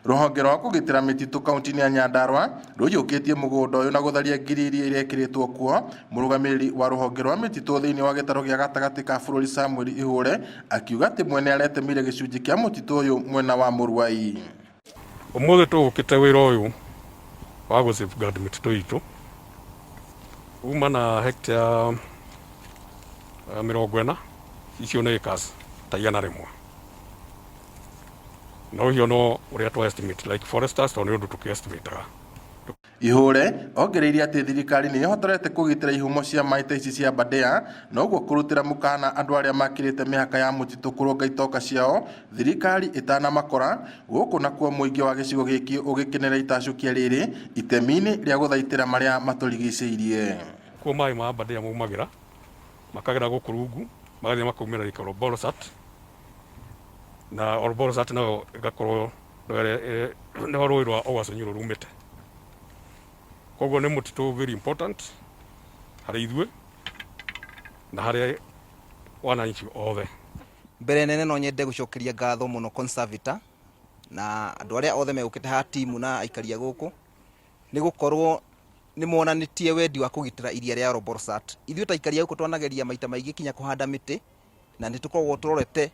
Ruhonge rwa kugitira mititu kaunti ya Nyandarua ruyukitie mugunda uyu na gutharia ngiri iria irekiritwo kuo. Murugamiriri wa ruhonge rwa mititu thiini wa gitaro gia gatagati ka bururi Samuel Ihure akiuga ati mwene aretemire gicunji kia mutitu uyu mwena wa Muruai. Umuthi tugukite wira uyu wa gu safeguard mititu itu uma na hectare 40 icio nä acres ta 100 no hiyo no uria twa estimate like foresters to nä undu tukiestimataga. Ihure ongereire ati thirikari nĩ ihotorete kugitira ihumo cia maĩ ta ici cia Aberdare noguo kurutira mukana andu aria makirite mihaka ya mutitu kurunga itoka ciao thirikari itanamakora guku nakuo muingi wa gicigo giki ugikenera itacukia riri itemi-ini ria guthaitira maria maturigicĩirie. Kuo maĩ ma Aberdare maumagira makagera guku rungu magathie makaumira rika Olborosat na Olborosat no igakorwo nĩho rũĩ rwa Ogacunyuro rumĩte. Koguo nĩ mũtitũ very important harĩ ithuĩ na harĩ wananchi othe. Mbere nene no nyende gucokeria ngatho muno conservator na andu aria othe megukite ha timu na aikaria guku ni gukorwo ni monanitie wendi wa kugitira iria ria Olborosat. Ithuĩ ta aikaria guku twanageria maita maingĩ kinya kuhanda miti na nĩ tukoragwo turorete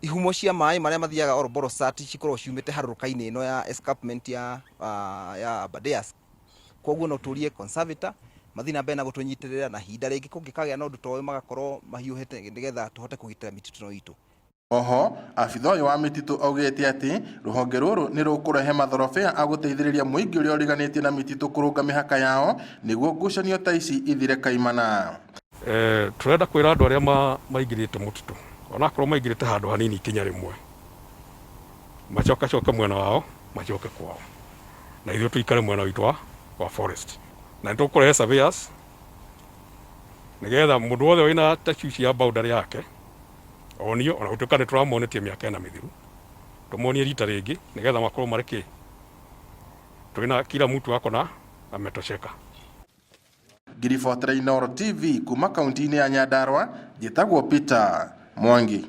ihumo cia maĩ maria mathiaga Olborosat cikorwo ciumite harũrũka-inĩ ino ya escarpment ya Aberdare. Koguo no turie conservator mathina mbere na gutunyitirira na hinda ringi kungikagĩa na undu toyo magakorwo mahiuhite nigetha tuhote kugitira mititu no itu. Oho afitha uyu wa mititu augite ati ruhonge ruru ni rukurehe mathorobea aguteithiriria muingi uria uriganitie na mititu kurunga mihaka yao niguo ngucanio ta ici ithire kaimana. Turenda kwira andu aria maingirite mutitu onakorwo maingirite handu hanini ikinya rimwe macoka mwena wao macoke kwao na ithuĩ tuikare mwena witu wa forest na nitukurehe surveyors nigetha mundu wothe wina tashwishi ya boundary yake onio ona gutuika ni turamonetie miaka ena mithiru tumuonie rita ringi nigetha makorwo mariki twina kila mtu akona ametosheka. Ngiriboteera Inooro TV kuma kaunti-inĩ ya Nyandarua njĩtagwo Peter Mwangi.